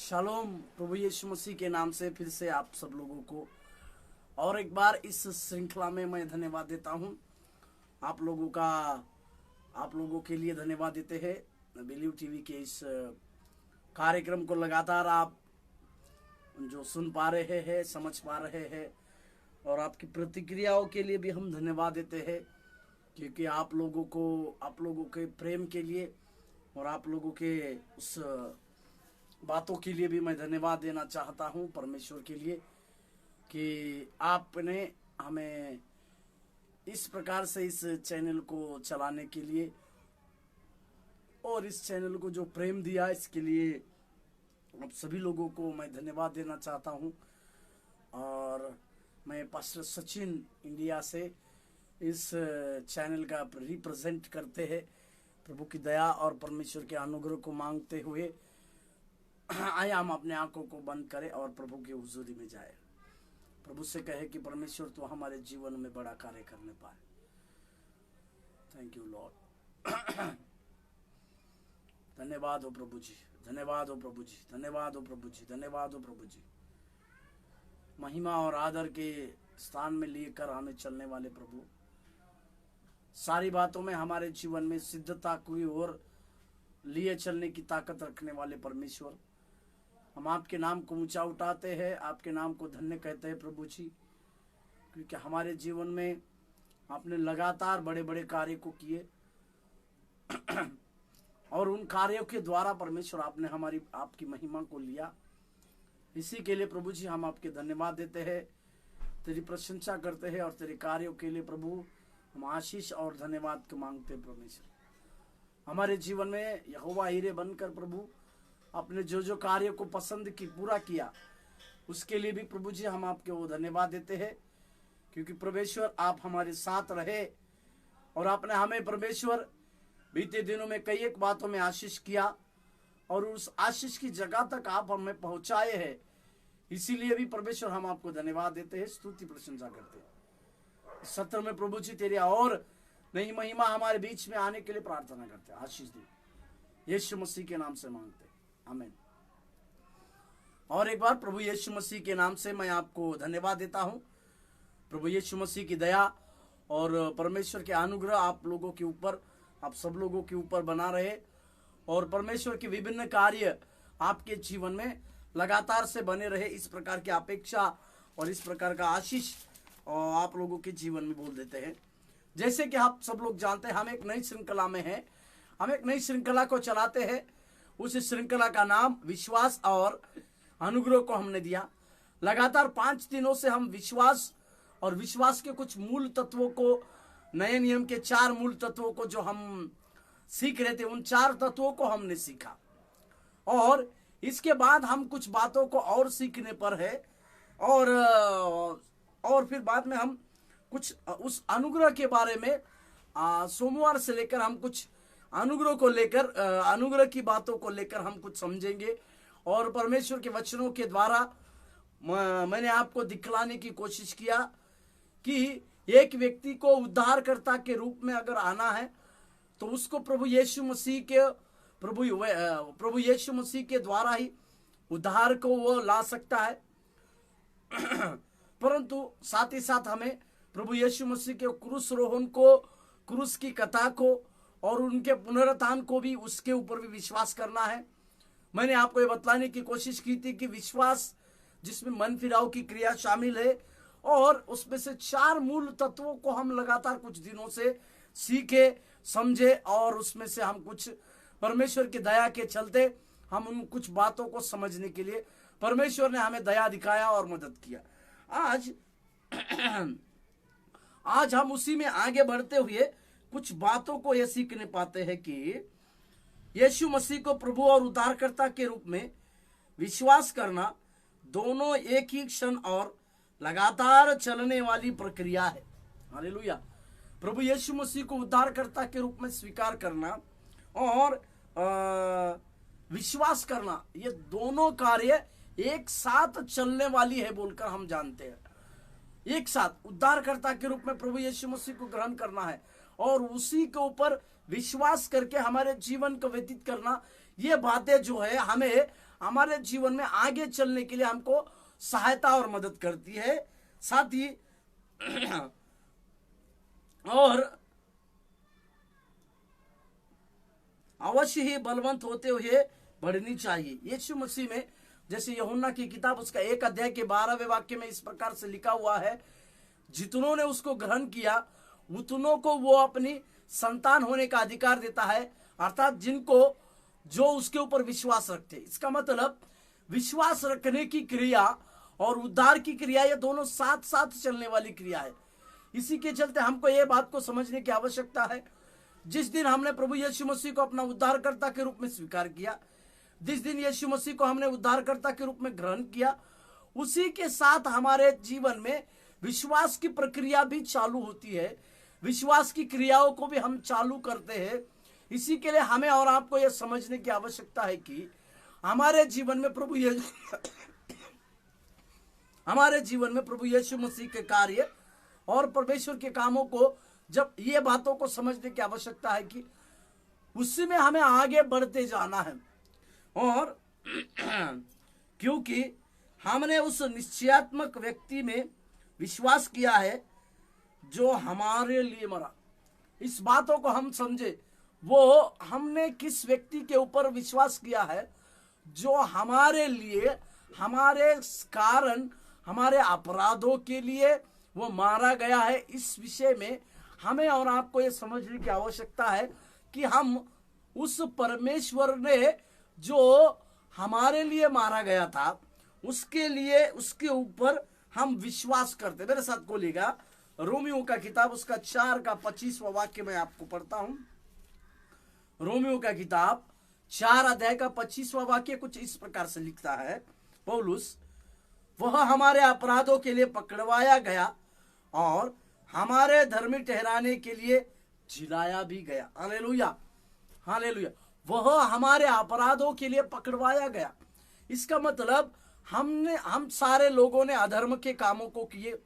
Shalom. प्रभु यीशु मसीह के नाम से फिर से आप सब लोगों को और एक बार इस श्रृंखला में मैं धन्यवाद देता हूं। आप लोगों के लिए धन्यवाद देते हैं। बिलीव टीवी के इस कार्यक्रम को लगातार आप जो सुन पा रहे हैं, समझ पा रहे हैं, और आपकी प्रतिक्रियाओं के लिए भी हम धन्यवाद देते हैं, क्योंकि आप लोगों के प्रेम के लिए और आप लोगों के उस बातों के लिए भी मैं धन्यवाद देना चाहता हूं परमेश्वर के लिए कि आपने हमें इस प्रकार से इस चैनल को चलाने के लिए और इस चैनल को जो प्रेम दिया, इसके लिए आप सभी लोगों को मैं धन्यवाद देना चाहता हूं। और मैं पास्टर सचिन इंडिया से इस चैनल का रिप्रेजेंट करते हैं। प्रभु की दया और परमेश्वर के अनुग्रह को मांगते हुए आइए हम अपने आंखों को बंद करें और प्रभु की हुजूरी में जाए। प्रभु से कहे कि परमेश्वर तो हमारे जीवन में बड़ा कार्य करने पाए। Thank you Lord. धन्यवाद हो प्रभु जी, धन्यवाद हो प्रभु जी, धन्यवाद हो प्रभु जी, धन्यवाद हो प्रभु जी। महिमा और आदर के स्थान में लेकर हमें चलने वाले प्रभु, सारी बातों में हमारे जीवन में सिद्धता की ओर लिए चलने की ताकत रखने वाले परमेश्वर, हम आपके नाम को ऊंचा उठाते हैं, आपके नाम को धन्य कहते हैं प्रभु जी, क्योंकि हमारे जीवन में आपने लगातार बड़े बड़े कार्य को किए और उन कार्यों के द्वारा परमेश्वर आपने आपकी महिमा को लिया। इसी के लिए प्रभु जी हम आपके धन्यवाद देते हैं, तेरी प्रशंसा करते हैं और तेरे कार्यों के लिए प्रभु हम आशीष और धन्यवाद को मांगते हैं। परमेश्वर हमारे जीवन में यहोवा हीरे बनकर प्रभु अपने जो कार्य को पसंद की पूरा किया, उसके लिए भी प्रभु जी हम आपके वो धन्यवाद देते हैं, क्योंकि परमेश्वर आप हमारे साथ रहे और आपने हमें परमेश्वर बीते दिनों में कई एक बातों में आशीष किया और उस आशीष की जगह तक आप हमें पहुंचाए हैं। इसीलिए भी परमेश्वर हम आपको धन्यवाद देते हैं, स्तुति प्रशंसा करते हैं। इस सत्र में प्रभु जी तेरी और नई महिमा हमारे बीच में आने के लिए प्रार्थना करते हैं। आशीष दी यीशु मसीह के नाम से मांगते हैं, आमीन। और एक बार प्रभु यीशु मसीह के नाम से मैं आपको धन्यवाद देता हूं। प्रभु यीशु मसीह की दया और परमेश्वर के अनुग्रह आप लोगों के ऊपर, आप सब लोगों के ऊपर बना रहे और परमेश्वर के विभिन्न कार्य आपके जीवन में लगातार से बने रहे, इस प्रकार की अपेक्षा और इस प्रकार का आशीष आप लोगों के जीवन में बोल देते हैं। जैसे कि आप सब लोग जानते हैं, हम एक नई श्रृंखला में हैं, हम एक नई श्रृंखला को चलाते हैं। उस श्रृंखला का नाम विश्वास और अनुग्रह को हमने दिया। लगातार 5 दिनों से हम विश्वास और विश्वास के कुछ मूल तत्वों को, नए नियम के 4 मूल तत्वों को जो हम सीख रहे थे, उन 4 तत्वों को हमने सीखा और इसके बाद हम कुछ बातों को और सीखने पर है और फिर बाद में हम कुछ उस अनुग्रह के बारे में सोमवार से लेकर हम कुछ अनुग्रह को लेकर, अनुग्रह की बातों को लेकर हम कुछ समझेंगे और परमेश्वर के वचनों के द्वारा मैंने आपको दिखलाने की कोशिश किया कि एक व्यक्ति को उद्धारकर्ता के रूप में अगर आना है तो उसको प्रभु यीशु मसीह के द्वारा ही उद्धार को वो ला सकता है। परंतु साथ ही साथ हमें प्रभु यीशु मसीह के क्रूस रोहन को, क्रूस की कथा को और उनके पुनरुत्थान को भी, उसके ऊपर भी विश्वास करना है। मैंने आपको ये बतलाने की कोशिश की थी कि विश्वास जिसमें मन फिराव की क्रिया शामिल है और उसमें से 4 मूल तत्वों को हम लगातार कुछ दिनों से सीखे, समझे और उसमें से हम कुछ परमेश्वर की दया के चलते हम उन कुछ बातों को समझने के लिए परमेश्वर ने हमें दया दिखाया और मदद किया। आज हम उसी में आगे बढ़ते हुए कुछ बातों को यह सीखने पाते हैं कि यीशु मसीह को प्रभु और उद्धारकर्ता के रूप में विश्वास करना दोनों एक ही क्षण और लगातार चलने वाली प्रक्रिया है। हालेलुया। प्रभु यीशु मसीह को उद्धारकर्ता के रूप में स्वीकार करना और विश्वास करना, ये दोनों कार्य एक साथ चलने वाली है बोलकर हम जानते हैं। एक साथ उद्धारकर्ता के रूप में प्रभु यीशु मसीह को ग्रहण करना है और उसी के ऊपर विश्वास करके हमारे जीवन को व्यतीत करना, ये बातें जो है हमें हमारे जीवन में आगे चलने के लिए हमको सहायता और मदद करती है। साथ ही और अवश्य ही बलवंत होते हुए बढ़नी चाहिए। यीशु मसीह में जैसे यूहन्ना की किताब उसका 1 अध्याय के 12वें वाक्य में इस प्रकार से लिखा हुआ है, जितनों ने उसको ग्रहण किया उतनों को वो अपनी संतान होने का अधिकार देता है, अर्थात जिनको जो उसके ऊपर विश्वास रखते। इसका मतलब विश्वास रखने की क्रिया और उद्धार की क्रिया, ये दोनों साथ साथ चलने वाली क्रिया है। इसी के चलते हमको ये बात को समझने की आवश्यकता है, जिस दिन हमने प्रभु यीशु मसीह को अपना उद्धारकर्ता के रूप में स्वीकार किया, जिस दिन यीशु मसीह को हमने उद्धारकर्ता के रूप में ग्रहण किया, उसी के साथ हमारे जीवन में विश्वास की प्रक्रिया भी चालू होती है, विश्वास की क्रियाओं को भी हम चालू करते हैं। इसी के लिए हमें और आपको यह समझने की आवश्यकता है कि हमारे जीवन में प्रभु यीशु मसीह के कार्य और परमेश्वर के कामों को, जब ये बातों को समझने की आवश्यकता है कि उसी में हमें आगे बढ़ते जाना है। और क्योंकि हमने उस निश्चयात्मक व्यक्ति में विश्वास किया है जो हमारे लिए मरा। इस बातों को हम समझे, वो हमने किस व्यक्ति के ऊपर विश्वास किया है जो हमारे लिए, हमारे कारण, हमारे अपराधों के लिए वो मारा गया है। इस विषय में हमें और आपको ये समझने की आवश्यकता है कि हम उस परमेश्वर ने जो हमारे लिए मारा गया था उसके लिए, उसके ऊपर हम विश्वास करते। मेरे साथ खोलिएगा रोमियो का किताब उसका 4 का 25वां वाक्य मैं आपको पढ़ता हूं। रोमियो का किताब 4 अध्याय का 25वां वाक्य कुछ इस प्रकार से लिखता है पौलुस, वह हमारे अपराधों के लिए पकड़वाया गया और हमारे धर्मी ठहराने के लिए जिलाया भी गया। Hallelujah, hallelujah. वह हमारे अपराधों के लिए पकड़वाया गया। इसका मतलब हम सारे लोगों ने अधर्म के कामों को किए,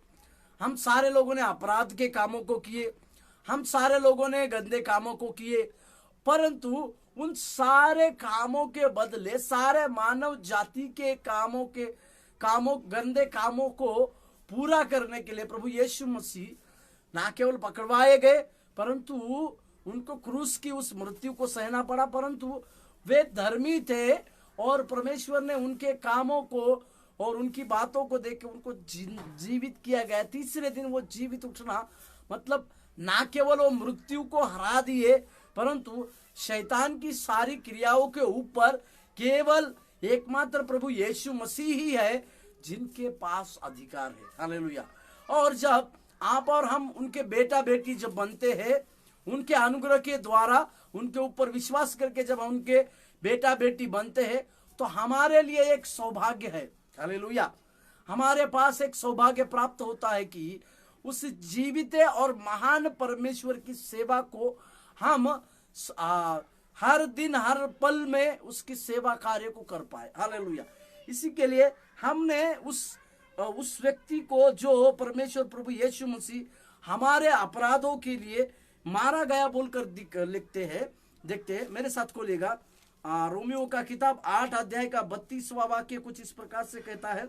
हम सारे लोगों ने अपराध के कामों को किए, हम सारे लोगों ने गंदे कामों को किए, परंतु उन सारे कामों के बदले, सारे मानव जाति के कामों गंदे कामों को पूरा करने के लिए प्रभु यीशु मसीह ना केवल पकड़वाए गए, परंतु उनको क्रूस की उस मृत्यु को सहना पड़ा, परंतु वे धर्मी थे और परमेश्वर ने उनके कामों को और उनकी बातों को देख के उनको जीवित किया गया। तीसरे दिन वो जीवित उठना मतलब ना केवल वो मृत्यु को हरा दिए, परंतु शैतान की सारी क्रियाओं के ऊपर केवल एकमात्र प्रभु यीशु मसीह ही है जिनके पास अधिकार है। हालेलुया। और जब आप और हम उनके बेटा बेटी जब बनते हैं, उनके अनुग्रह के द्वारा उनके ऊपर विश्वास करके जब उनके बेटा बेटी बनते हैं, तो हमारे लिए एक सौभाग्य है। हालेलुया। हमारे पास एक सौभाग्य प्राप्त होता है कि उस जीवित और महान परमेश्वर की सेवा को हम हर दिन हर पल में उसकी सेवा कार्य को कर पाए। हालेलुया। इसी के लिए हमने उस व्यक्ति को जो परमेश्वर प्रभु यीशु मसीह हमारे अपराधों के लिए मारा गया बोलकर लिखते हैं। देखते हैं, मेरे साथ खोलिएगा रोमियो का किताब 8 अध्याय का 32वां वाक्य कुछ इस प्रकार से कहता है।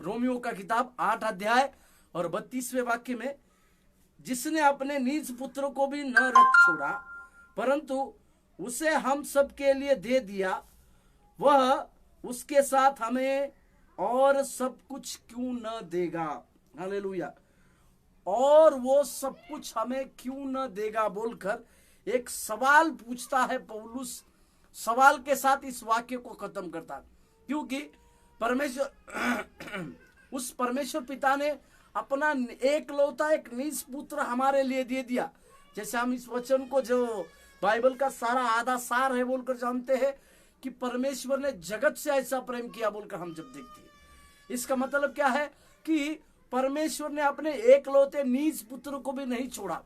रोमियो का किताब 8 अध्याय और 32वें वाक्य में, जिसने अपने निज पुत्र को भी न रख छोड़ा परंतु उसे हम सब के लिए दे दिया, वह उसके साथ हमें और सब कुछ क्यों न देगा। हालेलुया। और वो सब कुछ हमें क्यों न देगा बोलकर एक सवाल पूछता है पौलुस। सवाल के साथ इस वाक्य को खत्म करता, क्योंकि परमेश्वर उस परमेश्वर पिता ने अपना एकलौता एक निज पुत्र हमारे लिए दे दिया। जैसे हम इस वचन को जो बाइबल का सारा आधा सार है बोलकर जानते हैं कि परमेश्वर ने जगत से ऐसा प्रेम किया बोलकर हम जब देखते हैं, इसका मतलब क्या है कि परमेश्वर ने अपने एकलौते निज पुत्र को भी नहीं छोड़ा,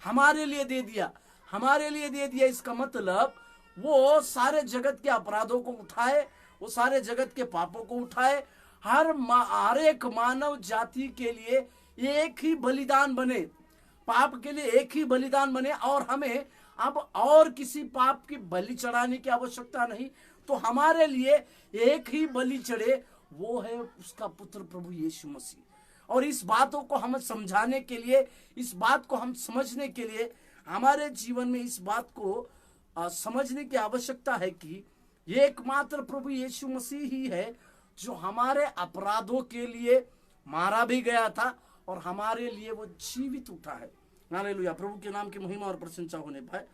हमारे लिए दे दिया, हमारे लिए दे दिया। इसका मतलब वो सारे जगत के अपराधों को उठाए, वो सारे जगत के पापों को उठाए, हर एक मानव जाति के लिए एक ही बलिदान बने, पाप के लिए एक ही बलिदान बने, और हमें अब और किसी पाप की बलि चढ़ाने की आवश्यकता नहीं, तो हमारे लिए एक ही बलि चढ़े, वो है उसका पुत्र प्रभु यीशु मसीह। और इस बातों को हम समझाने के लिए, इस बात को हम समझने के लिए, हमारे जीवन में इस बात को समझने की आवश्यकता है कि ये एकमात्र प्रभु यीशु मसीह ही है जो हमारे अपराधों के लिए मारा भी गया था और हमारे लिए वो जीवित उठा है। हालेलुया, प्रभु के नाम की महिमा और प्रशंसा होने पाए।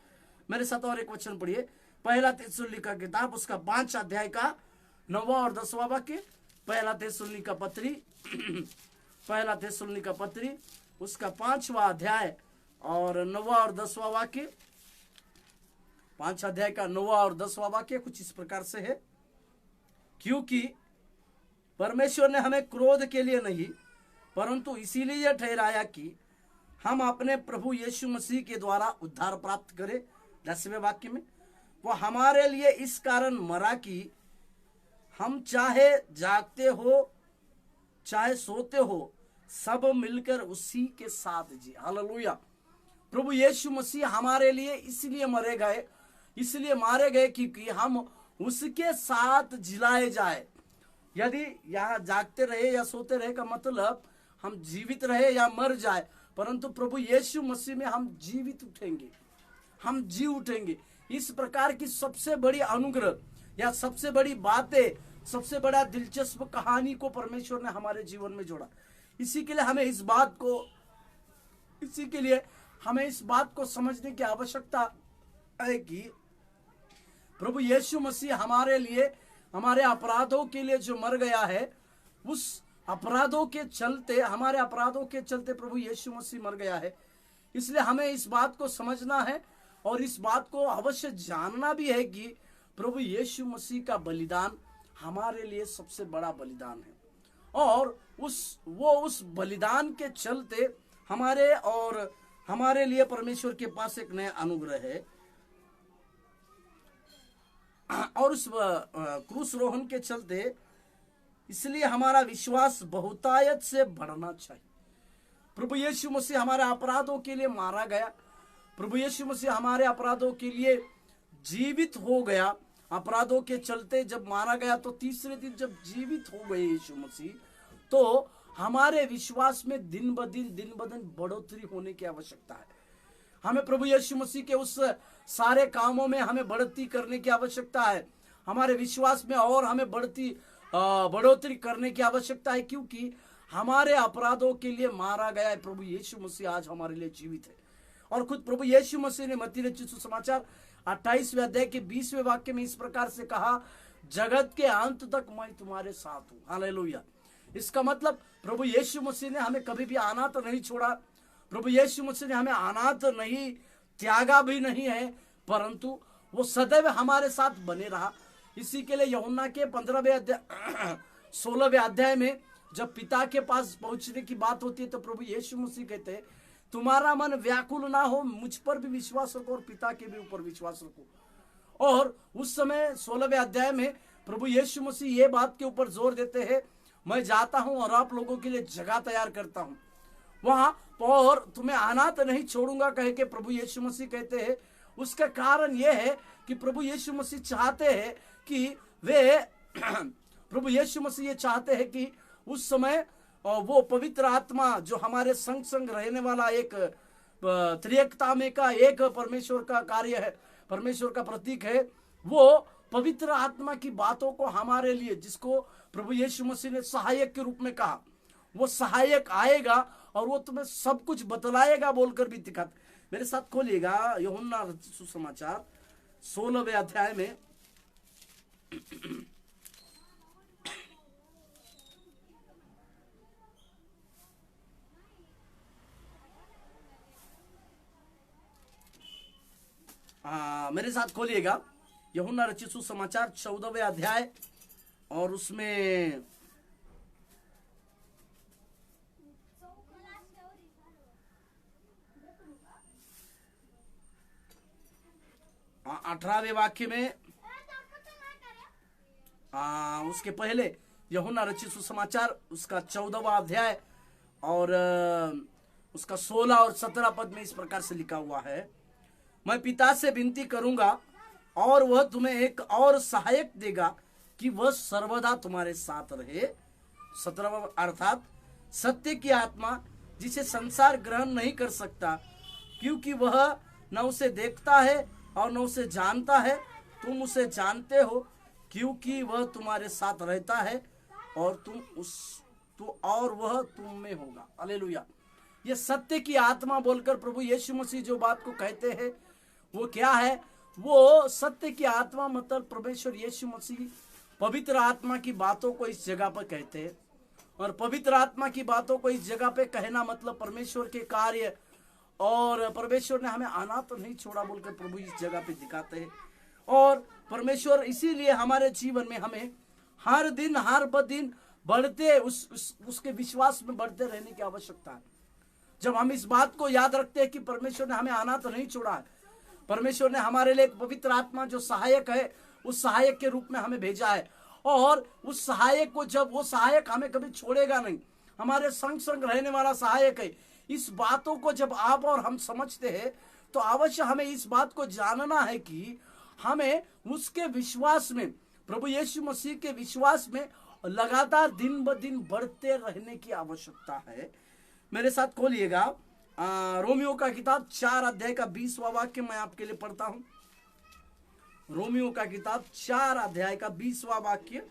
मेरे साथ और एक वचन पढ़िए, पहला थिस्सलुनीका किताब उसका 5 अध्याय का 9वां और 10वां वाक्य। पहला थिस्सलुनीका पत्री उसका 5वां अध्याय और 9वां और 10वां वाक्य। 5 अध्याय का 9वां और 10वां वाक्य कुछ इस प्रकार से है, क्योंकि परमेश्वर ने हमें क्रोध के लिए नहीं परंतु इसीलिए ठहराया कि हम अपने प्रभु यीशु मसीह के द्वारा उद्धार प्राप्त करें। 10वें वाक्य में, वो हमारे लिए इस कारण मरा कि हम चाहे जागते हो चाहे सोते हो सब मिलकर उसी के साथ जी। हालेलुया, प्रभु यीशु मसीह हमारे लिए इसलिए मारे गए क्योंकि हम उसके साथ जिलाए जाए। यदि यहाँ जागते रहे या सोते रहे का मतलब हम जीवित रहे या मर जाए, परंतु प्रभु यीशु मसीह में हम जीवित उठेंगे, हम जी उठेंगे। इस प्रकार की सबसे बड़ी अनुग्रह या सबसे बड़ी बातें, सबसे बड़ा दिलचस्प कहानी को परमेश्वर ने हमारे जीवन में जोड़ा। इसी के लिए हमें इस बात को समझने की आवश्यकता है कि प्रभु यीशु मसीह हमारे लिए, हमारे अपराधों के लिए जो मर गया है, उस अपराधों के चलते, हमारे अपराधों के चलते प्रभु यीशु मसीह मर गया है। इसलिए हमें इस बात को समझना है और इस बात को अवश्य जानना भी है कि प्रभु यीशु मसीह का बलिदान हमारे लिए सबसे बड़ा बलिदान है और उस बलिदान के चलते हमारे लिए परमेश्वर के पास एक नया अनुग्रह है। और उस क्रूस रोहन के चलते इसलिए हमारा विश्वास बहुतायत से बढ़ना चाहिए। प्रभु यीशु मसीह हमारे अपराधों के लिए मारा गया, प्रभु यीशु मसीह हमारे अपराधों के लिए जीवित हो गया। अपराधों के चलते जब मारा गया तो तीसरे दिन जब जीवित हो गए यीशु मसीह, तो हमारे विश्वास में दिन ब दिन बढ़ोतरी होने की आवश्यकता है। हमें प्रभु यीशु मसीह के उस सारे कामों में हमें बढ़ती करने की आवश्यकता है। हमारे विश्वास में और हमें बढ़ोतरी करने की आवश्यकता है, क्योंकि हमारे अपराधों के लिए मारा गया है प्रभु यीशु मसीह आज हमारे लिए जीवित है। और खुद प्रभु यीशु मसीह ने मत्ती रचित सुसमाचार 28वें अध्याय के 20वें वाक्य में इस प्रकार से कहा, जगत के अंत तक मैं तुम्हारे साथ हूं। हालेलुया। इसका मतलब प्रभु यीशु मसीह ने हमें कभी भी अनाथ नहीं छोड़ा, प्रभु यीशु मसीह ने हमें अनाथ नहीं त्यागा भी नहीं है, परंतु वो सदैव हमारे साथ बने रहा। इसी के लिए यूहन्ना के 16वें अध्याय में जब पिता के पास पहुंचने की बात होती है तो प्रभु यीशु मसीह कहते हैं, तुम्हारा मन व्याकुल ना हो, मुझ पर भी विश्वास रखो और पिता के भी ऊपर विश्वास रखो। और उस समय 16वें अध्याय में प्रभु यीशु मसीह ये बात के ऊपर जोर देते हैं, मैं जाता हूं और आप लोगों के लिए जगह तैयार करता हूं वहां, और तुम्हें अनाथ नहीं छोड़ूंगा कह के प्रभु यीशु मसीह कहते हैं। उसका कारण यह है कि प्रभु यीशु मसीह चाहते हैं कि प्रभु यीशु मसीह ये चाहते हैं कि उस समय वो पवित्र आत्मा जो हमारे संग रहने वाला एक त्रिएकता में का एक परमेश्वर का कार्य है, परमेश्वर का प्रतीक है, वो पवित्र आत्मा की बातों को हमारे लिए, जिसको प्रभु यीशु मसीह ने सहायक के रूप में कहा, वो सहायक आएगा और वो तुम्हें सब कुछ बतलाएगा बोलकर भी दिखा। मेरे साथ खोलिएगा यूहन्ना सुसमाचार 16वें अध्याय में मेरे साथ खोलिएगा यूहन्ना रचित सुसमाचार 14वें अध्याय और उसमें 18वें वाक्य में, उसके पहले यूहन्ना रचित सुसमाचार उसका 14वां अध्याय और उसका 16 और 17 पद में इस प्रकार से लिखा हुआ है, मैं पिता से विनती करूंगा और वह तुम्हें एक और सहायक देगा कि वह सर्वदा तुम्हारे साथ रहे। 17 अर्थात सत्य की आत्मा, जिसे संसार ग्रहण नहीं कर सकता, क्योंकि वह न उसे देखता है और न उसे जानता है। तुम उसे जानते हो क्योंकि वह तुम्हारे साथ रहता है और और वह तुम में होगा। हालेलुया। ये सत्य की आत्मा बोलकर प्रभु यीशु मसीह जो बात को कहते हैं वो क्या है? वो सत्य की आत्मा मतलब परमेश्वर यीशु मसीह पवित्र आत्मा की बातों को इस जगह पर कहते हैं। और पवित्र आत्मा की बातों को इस जगह पे कहना मतलब परमेश्वर के कार्य, और परमेश्वर ने हमें आना तो नहीं छोड़ा बोलकर प्रभु इस जगह पे दिखाते हैं। और परमेश्वर इसीलिए हमारे जीवन में हमें हर दिन बढ़ते उसके विश्वास में बढ़ते रहने की आवश्यकता है। जब हम इस बात को याद रखते हैं कि परमेश्वर ने हमें आना तो नहीं छोड़ा है, परमेश्वर ने हमारे लिए एक पवित्र आत्मा जो सहायक है, उस सहायक के रूप में हमें भेजा है। और उस सहायक को, जब वो सहायक हमें कभी छोड़ेगा नहीं, हमारे संग संग रहने वाला सहायक है, इस बातों को जब आप और हम समझते हैं तो अवश्य हमें इस बात को जानना है कि हमें उसके विश्वास में, प्रभु यीशु मसीह के विश्वास में लगातार दिन ब दिन बढ़ते रहने की आवश्यकता है। मेरे साथ खोलिएगा रोमियो का किताब 4 अध्याय का 20वां वाक्य मैं आपके लिए पढ़ता हूं। रोमियो का किताब 4 अध्याय का 20वां वाक्य,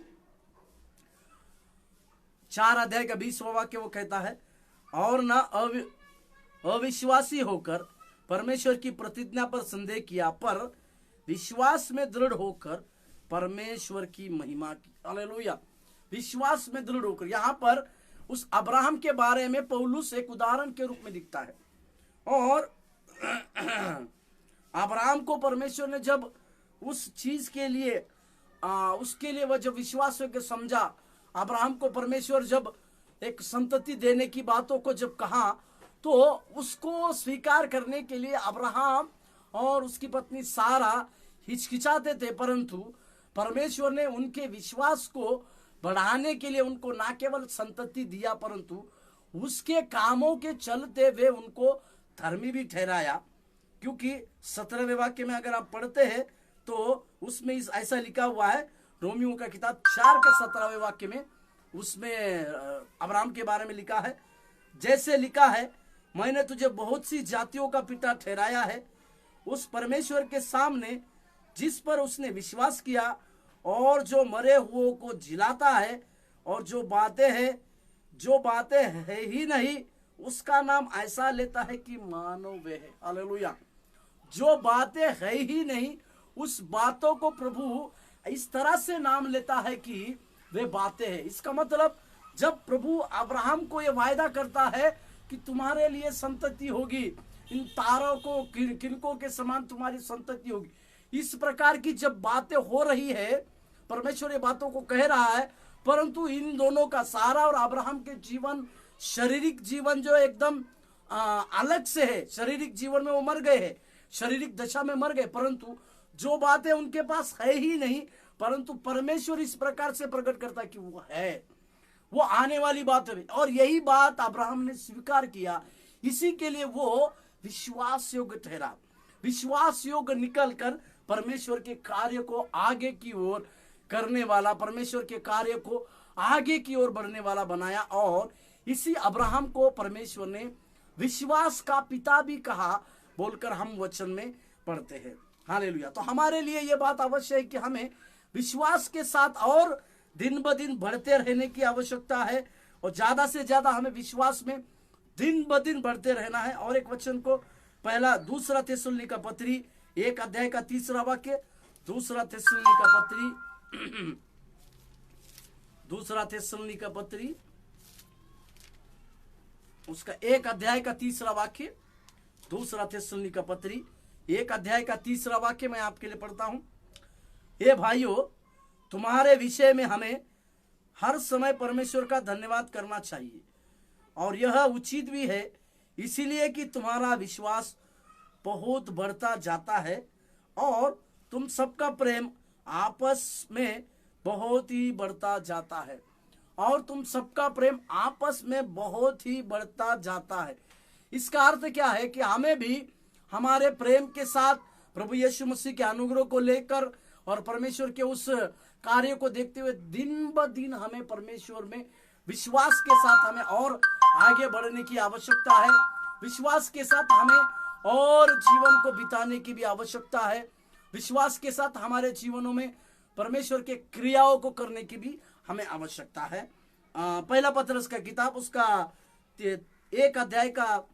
4 अध्याय का 20वां वाक्य वो कहता है, और न अविश्वासी होकर परमेश्वर की प्रतिज्ञा पर संदेह किया, पर विश्वास में दृढ़ होकर परमेश्वर की महिमा की। हालेलुया। विश्वास में दृढ़ होकर, यहां पर उस अब्राहम के बारे में पौलुस एक उदाहरण के रूप में दिखता है। और अब्राहम को परमेश्वर ने जब उस चीज के लिए उसके लिए वह जब विश्वास करके समझा, अब्राहम को परमेश्वर जब एक संतति देने की बातों को जब कहा, तो उसको स्वीकार करने के लिए अब्राहम और उसकी पत्नी सारा हिचकिचाते थे, परंतु परमेश्वर ने उनके विश्वास को बढ़ाने के लिए उनको ना केवल संतति दिया, परंतु उसके कामों के चलते वे उनको धर्मी भी ठहराया। क्योंकि 17वें वाक्य में अगर आप पढ़ते हैं तो उसमें ऐसा लिखा हुआ है, रोमियो का किताब 4 के 17वें वाक्य में, उसमें अब्राहम के बारे में लिखा है, जैसे लिखा है, मैंने तुझे बहुत सी जातियों का पिता ठहराया है, उस परमेश्वर के सामने जिस पर उसने विश्वास किया और जो मरे हुओं को जिलाता है, और जो बातें है ही नहीं उसका नाम ऐसा लेता है कि मानो वे है। हालेलुया। जो बातें है ही नहीं उस बातों को प्रभु इस तरह से नाम लेता है कि वे बातें हैं। इसका मतलब जब प्रभु अब्राहम को यह वायदा करता है कि तुम्हारे लिए संतति होगी, इन तारों को किनकों के समान तुम्हारी संतति होगी, इस प्रकार की जब बातें हो रही है, परमेश्वर ये बातों को कह रहा है, परंतु इन दोनों का, सारा और अब्राहम के जीवन, शारीरिक जीवन जो एकदम अलग से है, शारीरिक जीवन में वो मर गए हैं, शारीरिक दशा में मर गए, परंतु जो बातें उनके पास है ही नहीं, परंतु परमेश्वर इस प्रकार से प्रकट करता है कि वो है, वो आने वाली बात है। और यही बात अब्राहम ने स्वीकार किया, इसी के लिए वो विश्वास योग्य ठहरा, विश्वास योग्य निकलकर परमेश्वर के कार्य को आगे की ओर करने वाला, परमेश्वर के कार्य को आगे की ओर बढ़ने वाला बनाया। और इसी अब्राहम को परमेश्वर ने विश्वास का पिता भी कहा बोलकर हम वचन में पढ़ते हैं। हालेलुया। तो हमारे लिए यह बात अवश्य है कि हमें विश्वास के साथ और दिन ब दिन बढ़ते रहने की आवश्यकता है, और ज्यादा से ज्यादा हमें विश्वास में दिन ब दिन बढ़ते रहना है। और एक वचन को पहला 2 थिस्सलुनीका पत्री 1 अध्याय का 3 वाक्य, 2 थिस्सलुनीका पत्री उसका 1 अध्याय का 3 वाक्य, 2 थिस्सलुनीका पत्री 1 अध्याय का 3 वाक्य मैं आपके लिए पढ़ता हूं। हे भाइयों, तुम्हारे विषय में हमें हर समय परमेश्वर का धन्यवाद करना चाहिए, और यह उचित भी है, इसीलिए कि तुम्हारा विश्वास बहुत बढ़ता जाता है और तुम सबका प्रेम आपस में बहुत ही बढ़ता जाता है, और तुम सबका प्रेम आपस में बहुत ही बढ़ता जाता है। इसका अर्थ क्या है कि हमें भी हमारे प्रेम के साथ प्रभु यीशु मसीह के अनुग्रह को लेकर और परमेश्वर के उस कार्य को देखते हुए दिन ब दिन हमें परमेश्वर में विश्वास के साथ हमें और आगे बढ़ने की आवश्यकता है। विश्वास के साथ हमें और जीवन को बिताने की भी आवश्यकता है। विश्वास के साथ हमारे जीवनों में परमेश्वर के क्रियाओं को करने की भी हमें आवश्यकता है। पहला पतरस का किताब उसका 1 अध्याय का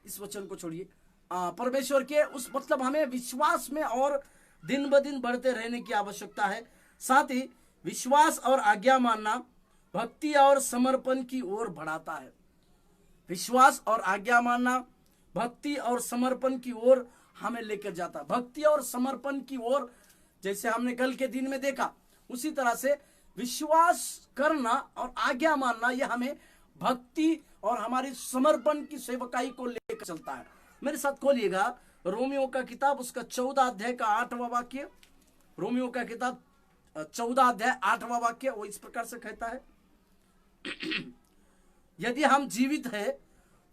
इस वचन को छोड़िए। परमेश्वर के उस मतलब हमें विश्वास में और दिन ब दिन बढ़ते रहने की आवश्यकता है। साथ ही विश्वास और आज्ञा मानना भक्ति और समर्पण की ओर बढ़ाता है। विश्वास और आज्ञा मानना भक्ति और समर्पण की ओर हमें लेकर जाता है। भक्ति और समर्पण की ओर, जैसे हमने कल के दिन में देखा, उसी तरह से विश्वास करना और आज्ञा मानना यह हमें भक्ति और हमारी समर्पण की सेवकाई को लेकर चलता है। मेरे साथ खोलिएगा रोमियो का किताब उसका 14 अध्याय का 8वां वाक्य। रोमियो का किताब 14 अध्याय 8वां वाक्य वो इस प्रकार से कहता है, यदि हम जीवित है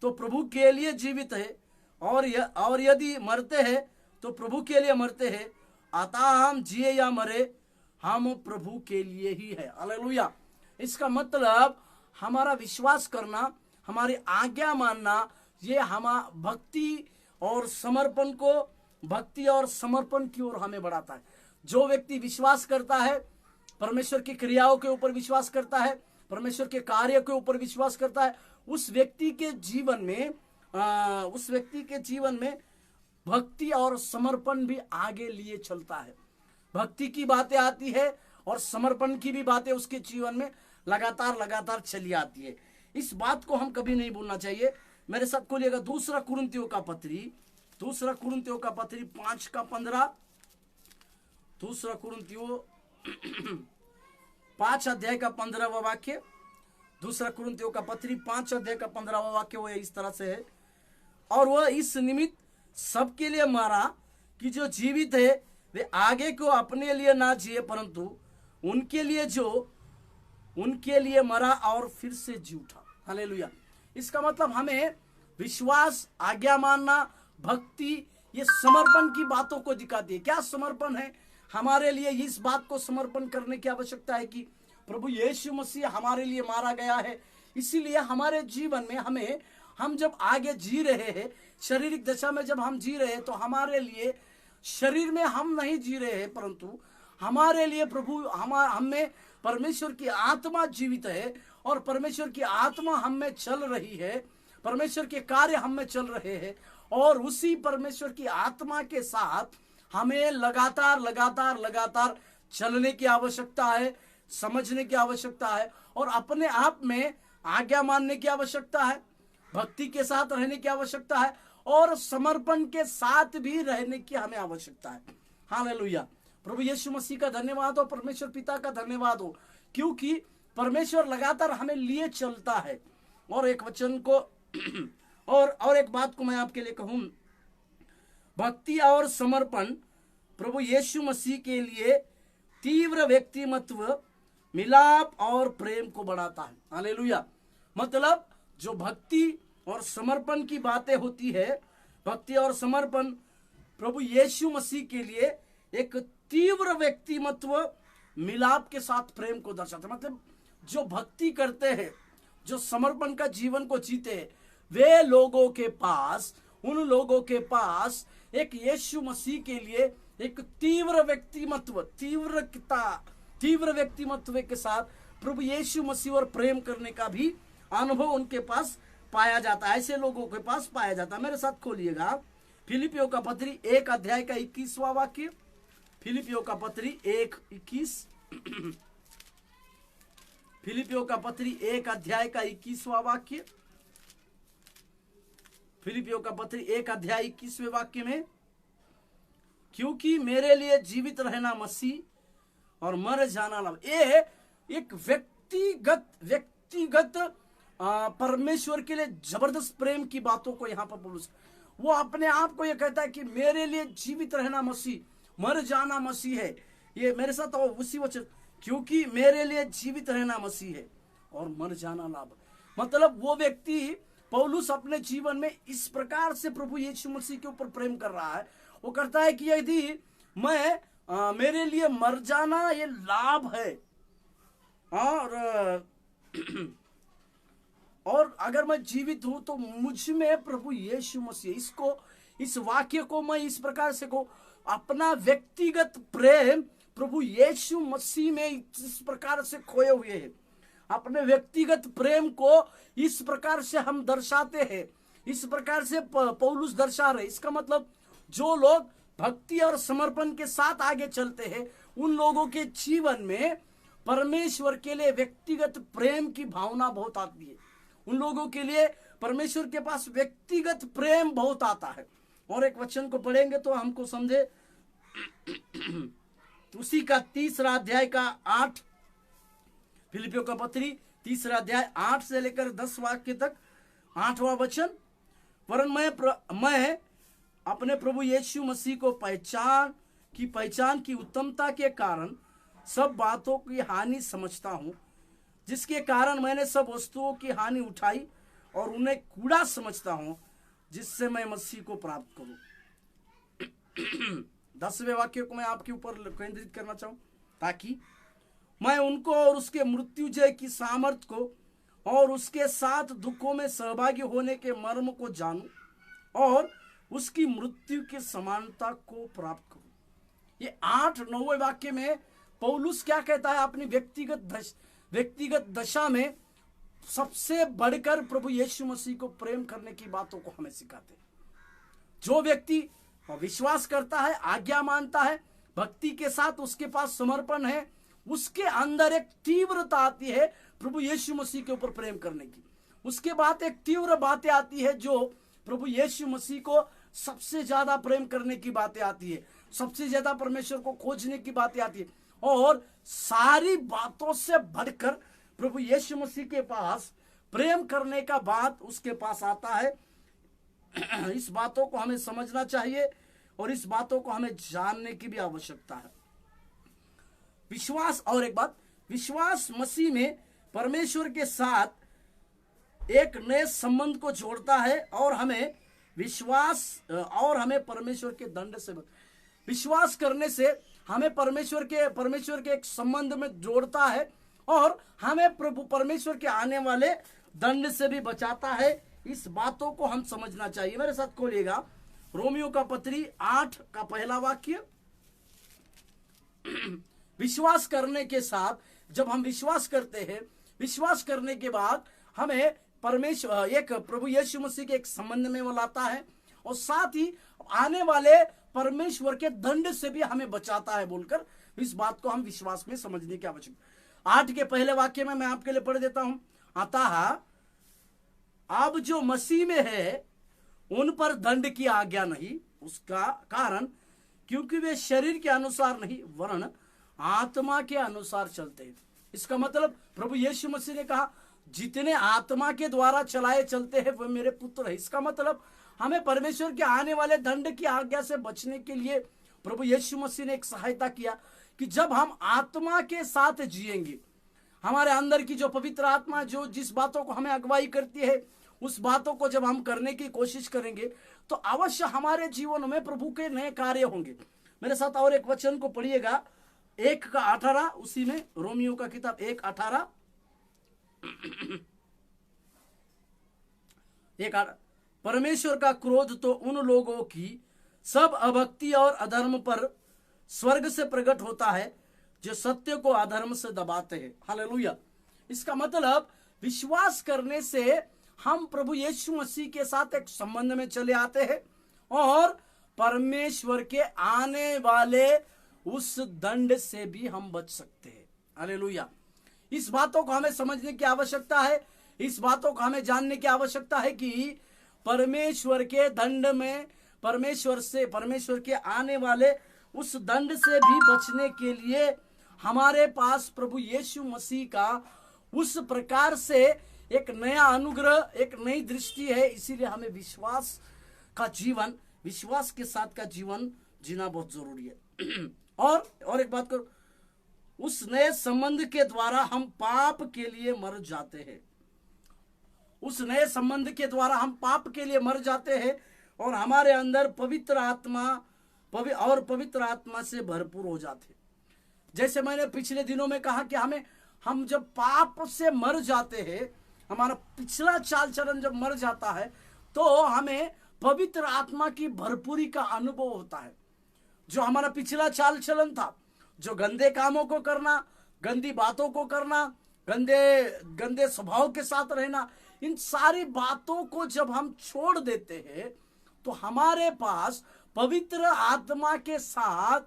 तो प्रभु के लिए जीवित है, और यदि मरते हैं तो प्रभु के लिए मरते हैं। अतः हम जिए या मरे हम प्रभु के लिए ही है। हालेलुया। इसका मतलब हमारा विश्वास करना, हमारी आज्ञा मानना, ये हम भक्ति और समर्पण की ओर हमें बढ़ाता है। जो व्यक्ति विश्वास करता है, परमेश्वर की क्रियाओं के ऊपर विश्वास करता है, परमेश्वर के कार्य के ऊपर विश्वास करता है, उस व्यक्ति के जीवन में भक्ति और समर्पण भी आगे लिए चलता है। भक्ति की बातें आती है और समर्पण की भी बातें उसके जीवन में लगातार चली आती है। इस बात को हम कभी नहीं भूलना चाहिए। मेरे साथ खोलिएगा दूसरा कुरिन्थियों का पत्री 5 का 15। दूसरा कुरिन्थियों 5 अध्याय का 15वां वाक्य। दूसरा कुरिन्थियों का पत्री 5 अध्याय का 15वां वाक्य वो इस तरह से है, और वह इस निमित्त सबके लिए मरा कि जो जीवित है वे आगे को अपने लिए ना जिए, परंतु उनके लिए मरा और फिर से जी उठा। हालेलुया। इसका मतलब हमें विश्वास, आज्ञा मानना, भक्ति, ये समर्पण की बातों को दिखाती है। क्या समर्पण है हमारे लिए? इस बात को समर्पण करने की आवश्यकता है कि प्रभु यीशु मसीह हमारे लिए मारा गया है, इसीलिए हमारे जीवन में हम जब आगे जी रहे हैं, शारीरिक दशा में जब हम जी रहे हैं, तो हमारे लिए शरीर में हम नहीं जी रहे हैं, परंतु हमारे लिए प्रभु हमें परमेश्वर की आत्मा जीवित है, और परमेश्वर की आत्मा हम में चल रही है, परमेश्वर के कार्य हम में चल रहे हैं, और उसी परमेश्वर की आत्मा के साथ हमें लगातार चलने की आवश्यकता है, समझने की आवश्यकता है, और अपने आप में आज्ञा मानने की आवश्यकता है, भक्ति के साथ रहने की आवश्यकता है, और समर्पण के साथ भी रहने की हमें आवश्यकता है। हालेलुया। प्रभु यीशु मसीह का धन्यवाद हो, परमेश्वर पिता का धन्यवाद हो, क्योंकि परमेश्वर लगातार हमें लिए चलता है। और एक वचन को और एक बात को मैं आपके लिए कहूं, भक्ति और समर्पण प्रभु यीशु मसीह के लिए तीव्र व्यक्तिमत्व, मिलाप और प्रेम को बढ़ाता है। हालेलुया। मतलब जो भक्ति और समर्पण की बातें होती है, भक्ति और समर्पण प्रभु यीशु मसीह के लिए एक तीव्र व्यक्तिमत्व, मिलाप के साथ प्रेम को दर्शाता है। मतलब जो भक्ति करते हैं, जो समर्पण का जीवन को जीते हैं, वे लोगों के पास, उन लोगों के पास एक यीशु मसीह के लिए एक तीव्र व्यक्तिमत्व के साथ प्रभु यीशु मसीह और प्रेम करने का भी अनुभव उनके पास पाया जाता है। ऐसे लोगों के पास पाया जाता है। मेरे साथ खोलिएगा फिलिपियों का पत्री 1 अध्याय का 21वां वाक्य। फिलिपियों का पत्री 1:21। फिलिपियों का पत्री 1 अध्याय का 21वां वाक्य। फिलिपियों का पत्री 1 अध्याय 21वें वाक्य में, क्योंकि मेरे लिए जीवित रहना मसीह और मर जाना लाभ। ये एक व्यक्तिगत परमेश्वर के लिए जबरदस्त प्रेम की बातों को यहाँ पर पौलुस वो अपने आप को ये कहता है कि मेरे लिए जीवित रहना मसीह, मर जाना मसीह है। ये मेरे साथ उसी वचन, क्योंकि मेरे लिए जीवित रहना मसीह है और मर जाना लाभ। मतलब वो व्यक्ति पौलुस अपने जीवन में इस प्रकार से प्रभु यीशु मसीह के ऊपर प्रेम कर रहा है। वो करता है कि यदि मैं मेरे लिए मर जाना ये लाभ है, और अगर मैं जीवित हूं तो मुझ में प्रभु यीशु मसीह, इस वाक्य को मैं इस प्रकार से को अपना व्यक्तिगत प्रेम प्रभु यीशु मसीह में इस प्रकार से खोए हुए हैं। अपने व्यक्तिगत प्रेम को इस प्रकार से हम दर्शाते हैं, इस प्रकार से पौलुस दर्शा रहे। इसका मतलब जो लोग भक्ति और समर्पण के साथ आगे चलते हैं उन लोगों के जीवन में परमेश्वर के लिए व्यक्तिगत प्रेम की भावना बहुत आती है। उन लोगों के लिए परमेश्वर के पास व्यक्तिगत प्रेम बहुत आता है। और एक वचन को पढ़ेंगे तो हमको समझे, उसी का 3 अध्याय का 8, फिलिपियों का पत्री 3 अध्याय 8 से लेकर 10 वाक्य तक, 8वां वचन। वरन मैं अपने प्रभु यीशु मसीह को पहचान की उत्तमता के कारण सब बातों की हानि समझता हूं, जिसके कारण मैंने सब वस्तुओं की हानि उठाई और उन्हें कूड़ा समझता हूं, जिससे मैं मसीह को प्राप्त करूं। 10वें वाक्य को मैं आपके ऊपर केंद्रित करना चाहूं, ताकि मैं उनको और उसके मृत्युजय की सामर्थ को और उसके साथ दुखों में सहभागी होने के मर्म को जानूं और उसकी मृत्यु की समानता को प्राप्त करूं। ये 8-9वें वाक्य में पौलुस क्या कहता है? अपनी व्यक्तिगत दशा में सबसे बढ़कर प्रभु यीशु मसीह को प्रेम करने की बातों को हमें सिखाते हैं। जो व्यक्ति विश्वास करता है, आज्ञा मानता है, भक्ति के साथ उसके पास समर्पण है, उसके अंदर एक तीव्रता आती है प्रभु यीशु मसीह के ऊपर प्रेम करने की। उसके बाद एक तीव्र बातें आती है जो प्रभु यीशु मसीह को सबसे ज्यादा प्रेम करने की बातें आती है, सबसे ज्यादा परमेश्वर को खोजने की बातें आती है। और सारी बातों से बढ़कर प्रभु यीशु मसीह के पास प्रेम करने का बात उसके पास आता है। इस बातों को हमें समझना चाहिए और इस बातों को हमें जानने की भी आवश्यकता है। विश्वास, और एक बात, विश्वास मसीह में परमेश्वर के साथ एक नए संबंध को जोड़ता है और हमें परमेश्वर के दंड से विश्वास करने से हमें परमेश्वर के एक संबंध में जोड़ता है और हमें प्रभु परमेश्वर के आने वाले दंड से भी बचाता है। इस बातों को हम समझना चाहिए। मेरे साथ खोलिएगा रोमियो का पत्री 8 का पहला वाक्य। विश्वास करने के साथ जब हम विश्वास करते हैं, विश्वास करने के बाद हमें परमेश्वर एक प्रभु यीशु मसीह के एक संबंध में वो लाता है और साथ ही आने वाले परमेश्वर के दंड से भी हमें बचाता है बोलकर इस बात को हम विश्वास में समझने की आवश्यकता। 8 के पहले वाक्य में मैं आपके लिए पढ़ देता हूं। अतः अब जो मसीह में है उन पर दंड की आज्ञा नहीं, उसका कारण क्योंकि वे शरीर के अनुसार नहीं वरन आत्मा के अनुसार चलते हैं। इसका मतलब प्रभु यीशु मसीह ने कहा जितने आत्मा के द्वारा चलाए चलते हैं वे मेरे पुत्र है। इसका मतलब हमें परमेश्वर के आने वाले दंड की आज्ञा से बचने के लिए प्रभु यीशु मसीह ने एक सहायता किया कि जब हम आत्मा के साथ जिएंगे, हमारे अंदर की जो पवित्र आत्मा जो जिस बातों को हमें अगुवाई करती है उस बातों को जब हम करने की कोशिश करेंगे तो अवश्य हमारे जीवन में प्रभु के नए कार्य होंगे। मेरे साथ और एक वचन को पढ़िएगा 1:18, उसी में रोमियो का किताब 1:18। परमेश्वर का क्रोध तो उन लोगों की सब अभक्ति और अधर्म पर स्वर्ग से प्रकट होता है जो सत्य को अधर्म से दबाते हैं। हालेलुया। इसका मतलब विश्वास करने से हम प्रभु यीशु मसीह के साथ एक संबंध में चले आते हैं और परमेश्वर के आने वाले उस दंड से भी हम बच सकते हैं। हालेलुया। इस बातों को हमें समझने की आवश्यकता है, इस बातों को हमें जानने की आवश्यकता है कि परमेश्वर के दंड में परमेश्वर के आने वाले उस दंड से भी बचने के लिए हमारे पास प्रभु यीशु मसीह का उस प्रकार से एक नया अनुग्रह, एक नई दृष्टि है। इसीलिए हमें विश्वास के साथ का जीवन जीना बहुत जरूरी है। और एक बात करो, उस नए संबंध के द्वारा हम पाप के लिए मर जाते हैं। उस नए संबंध के द्वारा हम पाप के लिए मर जाते हैं और हमारे अंदर पवित्र आत्मा से भरपूर हो जाते हैं। जैसे मैंने पिछले दिनों में कहा कि हम जब पाप से मर जाते हैं, हमारा पिछला चाल चलन जब मर जाता है, तो हमें पवित्र आत्मा की भरपूरी का अनुभव होता है। जो हमारा पिछला चाल चलन था, जो गंदे कामों को करना, गंदी बातों को करना, गंदे स्वभाव के साथ रहना, इन सारी बातों को जब हम छोड़ देते हैं तो हमारे पास पवित्र आत्मा के साथ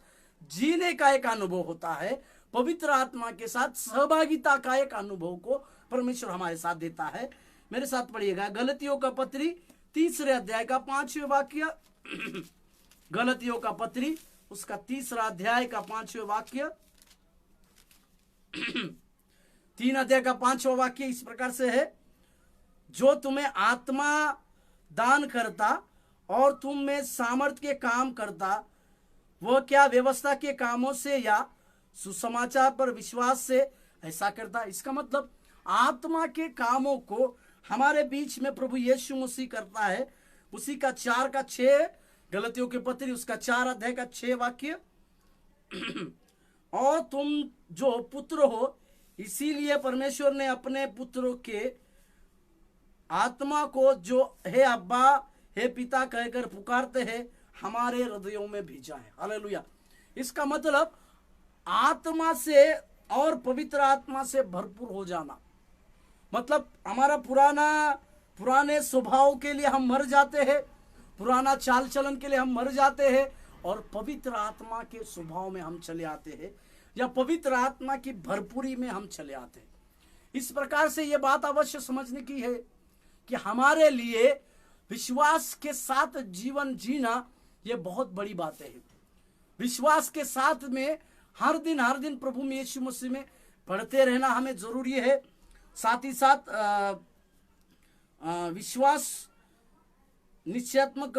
जीने का एक अनुभव होता है। पवित्र आत्मा के साथ सहभागिता का एक अनुभव को परमेश्वर हमारे साथ देता है। मेरे साथ पढ़िएगा गलतियों का पत्री 3 अध्याय का 5वां वाक्य। गलतियों का पत्री उसका 3 अध्याय का 5वां वाक्य। 3 अध्याय का 5वां वाक्य इस प्रकार से है, जो तुम्हें आत्मा दान करता और तुम में सामर्थ के काम करता, वह क्या व्यवस्था के कामों से या सुसमाचार पर विश्वास से ऐसा करता। इसका मतलब आत्मा के कामों को हमारे बीच में प्रभु यीशु मसीह करता है। उसी का 4 का 6 गलतियों के पत्री उसका 4 अध्याय का 6 वाक्य। और तुम जो पुत्र हो, इसीलिए परमेश्वर ने अपने पुत्रों के आत्मा को जो हे अब्बा हे पिता कहकर पुकारते हैं हमारे हृदयों में भेजा है। हालेलुया। इसका मतलब आत्मा से और पवित्र आत्मा से भरपूर हो जाना, मतलब हमारा पुराने स्वभाव के लिए हम मर जाते हैं, पुराना चाल चलन के लिए हम मर जाते हैं और पवित्र आत्मा के स्वभाव में हम चले आते हैं, या पवित्र आत्मा की भरपूरी में हम चले आते हैं। इस प्रकार से ये बात अवश्य समझने की है कि हमारे लिए विश्वास के साथ जीवन जीना ये बहुत बड़ी बात है। विश्वास के साथ में हर दिन प्रभु में यीशु मसीह में पढ़ते रहना हमें जरूरी है। साथ ही साथ निश्चयात्मक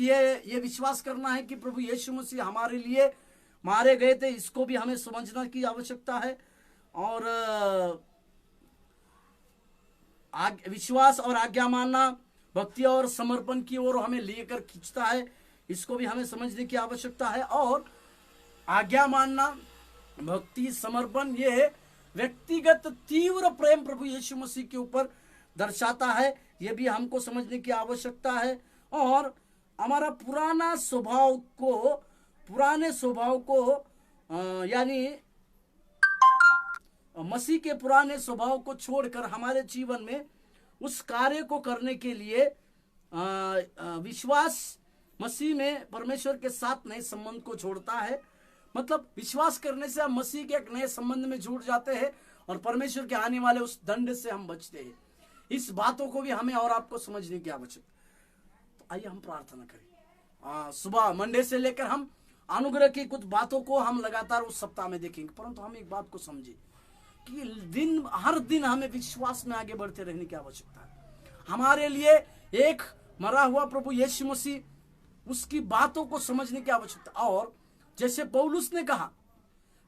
ये विश्वास करना है कि प्रभु यीशु मसीह हमारे लिए मारे गए थे, इसको भी हमें समझना की आवश्यकता है। और विश्वास और आज्ञा मानना भक्ति और समर्पण की ओर हमें लेकर खींचता है, इसको भी हमें समझने की आवश्यकता है। और आज्ञा मानना, भक्ति, समर्पण, ये व्यक्तिगत तीव्र प्रेम प्रभु यीशु मसीह के ऊपर दर्शाता है, ये भी हमको समझने की आवश्यकता है। और हमारा पुराने स्वभाव को यानी मसीह के पुराने स्वभाव को छोड़कर हमारे जीवन में उस कार्य को करने के लिए विश्वास मसीह में परमेश्वर के साथ नए संबंध को जोड़ता है। मतलब विश्वास करने से हम मसीह के एक नए संबंध में जुड़ जाते हैं और परमेश्वर के आने वाले उस दंड से हम बचते हैं। इस बातों को भी हमें और आपको समझने की आवश्यकता। तो आइए हम प्रार्थना करें। सुबह मंडे से लेकर हम अनुग्रह की कुछ बातों को हम लगातार उस सप्ताह में देखेंगे, परंतु हम एक बात को समझे कि हर दिन हमें विश्वास में आगे बढ़ते रहने की आवश्यकता है। हमारे लिए एक मरा हुआ प्रभु यीशु मसीह, उसकी बातों को समझने की आवश्यकता। और जैसे पौलुस ने कहा,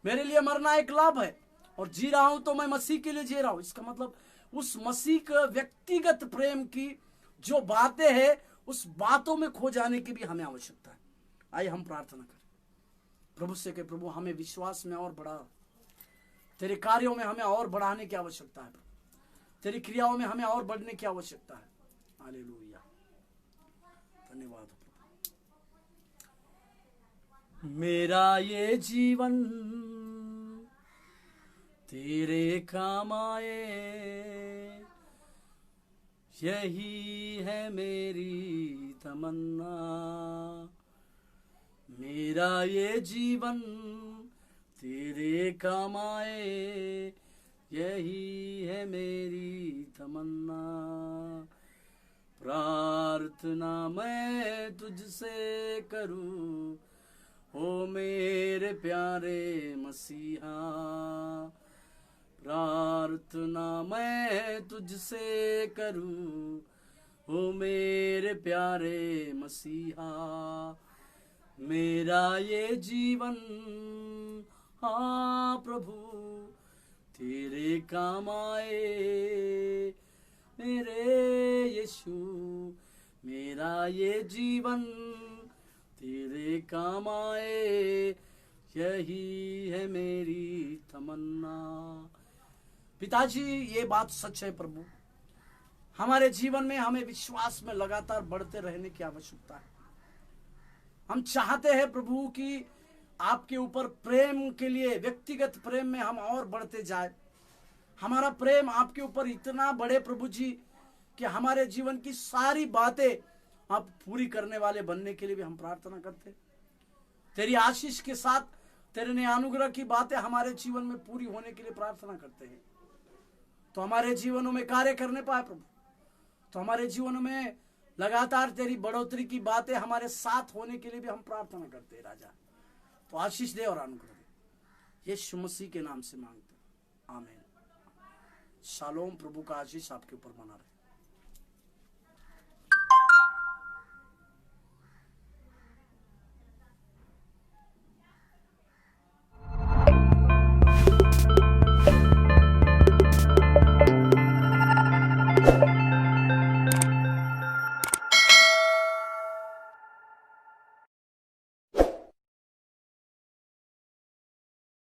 मेरे लिए मरना एक लाभ है और जी रहा हूं तो मैं मसीह के लिए जी रहा हूं। इसका मतलब उस मसीह का व्यक्तिगत प्रेम की जो बातें हैं, उस बातों में खो जाने की भी हमें आवश्यकता है। आइए हम प्रार्थना करें प्रभु से कि प्रभु हमें विश्वास में और बढ़ा, तेरे कार्यों में हमें और बढ़ाने की आवश्यकता है, तेरी क्रियाओं में हमें और बढ़ने की आवश्यकता है। हालेलुया, धन्यवाद। मेरा ये जीवन तेरे काम आए, यही है मेरी तमन्ना। मेरा ये जीवन तेरे काम आए, यही है मेरी तमन्ना। प्रार्थना मैं तुझसे करूं, ओ मेरे प्यारे मसीहा। प्रार्थना मैं तुझसे करूं, ओ मेरे प्यारे मसीहा। मेरा ये जीवन, हाँ प्रभु, तेरे काम आए मेरे यीशु, मेरा ये जीवन तेरे काम आए, यही है मेरी तमन्ना। पिताजी, ये बात सच है प्रभु, हमारे जीवन में हमें विश्वास में लगातार बढ़ते रहने की आवश्यकता है। हम चाहते हैं प्रभु कि आपके ऊपर प्रेम के लिए, व्यक्तिगत प्रेम में हम और बढ़ते जाए। हमारा प्रेम आपके ऊपर इतना बढ़े प्रभु जी कि हमारे जीवन की सारी बातें आप पूरी करने वाले बनने के लिए भी हम प्रार्थना करते हैं। तेरी आशीष के साथ तेरे ने अनुग्रह की बातें हमारे जीवन में पूरी होने के लिए प्रार्थना करते हैं। तो हमारे जीवनों में कार्य करने पाए प्रभु, तो हमारे जीवन में लगातार तेरी बढ़ोतरी की बातें हमारे साथ होने के लिए भी हम प्रार्थना करते हैं राजा। तो आशीष दे और अनुग्रह दे, यीशु मसीह के नाम से मांगते हैं, आमीन। शालोम। प्रभु का आशीष आपके ऊपर बना रहे।